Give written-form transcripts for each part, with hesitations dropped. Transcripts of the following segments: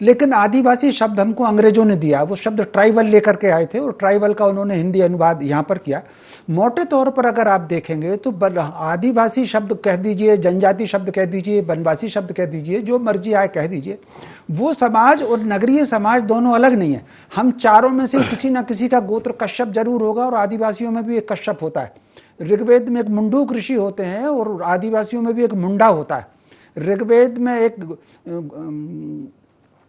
लेकिन आदिवासी शब्द हमको अंग्रेजों ने दिया, वो शब्द ट्राइबल लेकर के आए थे और ट्राइबल का उन्होंने हिंदी अनुवाद यहाँ पर किया। मोटे तौर पर अगर आप देखेंगे तो आदिवासी शब्द कह दीजिए, जनजाति शब्द कह दीजिए, वनवासी शब्द कह दीजिए, जो मर्जी आए कह दीजिए, वो समाज और नगरीय समाज दोनों अलग नहीं है। हम चारों में से किसी न किसी का गोत्र कश्यप जरूर होगा, और आदिवासियों में भी एक कश्यप होता है। ऋग्वेद में एक मुंडूक ऋषि होते हैं और आदिवासियों में भी एक मुंडा होता है। ऋग्वेद में एक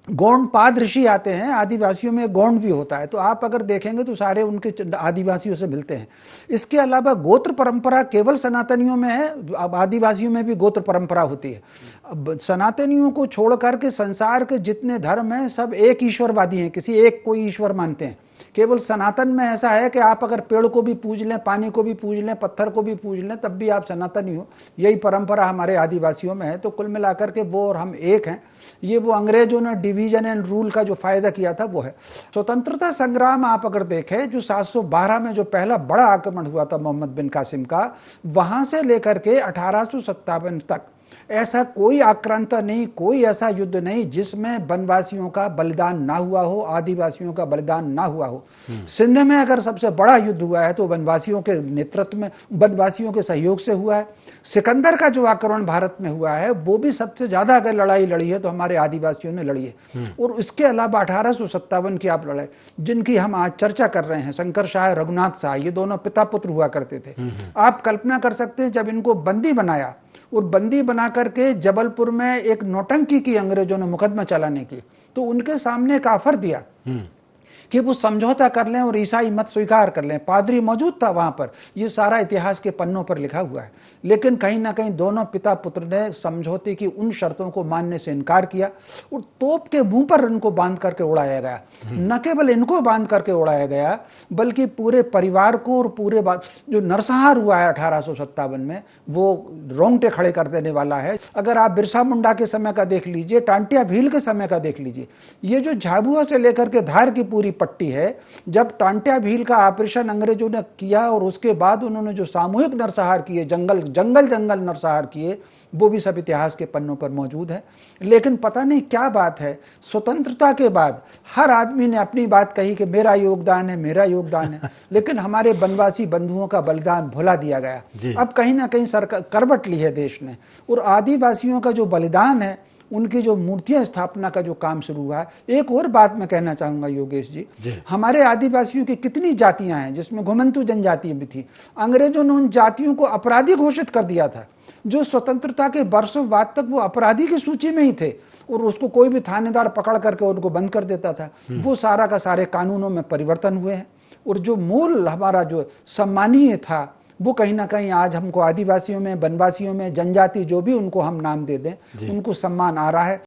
गौंडपाद ऋषि आते हैं, आदिवासियों में गौंड भी होता है। तो आप अगर देखेंगे तो सारे उनके आदिवासियों से मिलते हैं। इसके अलावा गोत्र परंपरा केवल सनातनियों में है, अब आदिवासियों में भी गोत्र परंपरा होती है। अब सनातनियों को छोड़ करके संसार के जितने धर्म हैं सब एक ईश्वरवादी हैं, किसी एक कोई ईश्वर मानते हैं। केवल सनातन में ऐसा है कि आप अगर पेड़ को भी पूज लें, पानी को भी पूज लें, पत्थर को भी पूज लें, तब भी आप सनातनी हो। यही परंपरा हमारे आदिवासियों में है। तो कुल मिलाकर के वो और हम एक हैं। ये वो अंग्रेजों ने डिवीजन एंड रूल का जो फायदा किया था वो है। स्वतंत्रता संग्राम आप अगर देखें, जो 712 में जो पहला बड़ा आक्रमण हुआ था मोहम्मद बिन कासिम का, वहां से लेकर के 1857 तक ऐसा कोई आक्रांता नहीं, कोई ऐसा युद्ध नहीं जिसमें वनवासियों का बलिदान ना हुआ हो, आदिवासियों का बलिदान ना हुआ हो। सिंध में अगर सबसे बड़ा युद्ध हुआ है तो वनवासियों के नेतृत्व में, वनवासियों के सहयोग से हुआ है। सिकंदर का जो आक्रमण भारत में हुआ है वो भी सबसे ज्यादा अगर लड़ाई लड़ी है तो हमारे आदिवासियों ने लड़ी है। और इसके अलावा 1857 की आप लड़ाई जिनकी हम आज चर्चा कर रहे हैं, शंकर शाह, रघुनाथ शाह, ये दोनों पिता पुत्र हुआ करते थे। आप कल्पना कर सकते हैं जब इनको बंदी बनाया और बंदी बना करके जबलपुर में एक नौटंकी की अंग्रेजों ने मुकदमा चलाने की, तो उनके सामने एक ऑफर दिया कि वो समझौता कर लें और ईसाई मत स्वीकार कर लें। पादरी मौजूद था वहां पर, ये सारा इतिहास के पन्नों पर लिखा हुआ है। लेकिन कहीं ना कहीं दोनों पिता पुत्र ने समझौते की उन शर्तों को मानने से इनकार किया और तोप के मुंह पर इनको बांध करके उड़ाया गया। न केवल इनको बांध करके उड़ाया गया बल्कि पूरे परिवार को, और पूरे जो नरसंहार हुआ है 1857 में, वो रोंगटे खड़े कर देने वाला है। अगर आप बिरसा मुंडा के समय का देख लीजिए, टांटिया भील के समय का देख लीजिए, ये जो झाबुआ से लेकर के धार की पूरी पट्टी है, जब टांटिया भील का ऑपरेशन अंग्रेजों ने किया और उसके बाद उन्होंने जो सामूहिक नरसंहार किए, जंगल जंगल जंगल नरसंहार किए, वो भी सब इतिहास के पन्नों पर मौजूद है। लेकिन पता नहीं क्या बात है, स्वतंत्रता के बाद हर आदमी ने अपनी बात कही कि मेरा योगदान है, मेरा योगदान है। लेकिन हमारे वनवासी बंधुओं का बलिदान भुला दिया गया। अब कहीं ना कहीं सरकार करवट ली है देश ने, और आदिवासियों का जो बलिदान है, उनकी जो मूर्तियां स्थापना का जो काम शुरू हुआ है। एक और बात मैं कहना चाहूंगा योगेश जी, हमारे आदिवासियों की कितनी जातियां हैं, जिसमें घुमंतु जनजाति भी थी। अंग्रेजों ने उन जातियों को अपराधी घोषित कर दिया था, जो स्वतंत्रता के वर्षों बाद तक वो अपराधी की सूची में ही थे, और उसको कोई भी थानेदार पकड़ करके उनको बंद कर देता था। वो सारा का सारे कानूनों में परिवर्तन हुए हैं, और जो मूल हमारा जो सम्मानीय था वो कहीं ना कहीं आज हमको आदिवासियों में, वनवासियों में, जनजाति जो भी उनको हम नाम दे दें, उनको सम्मान आ रहा है।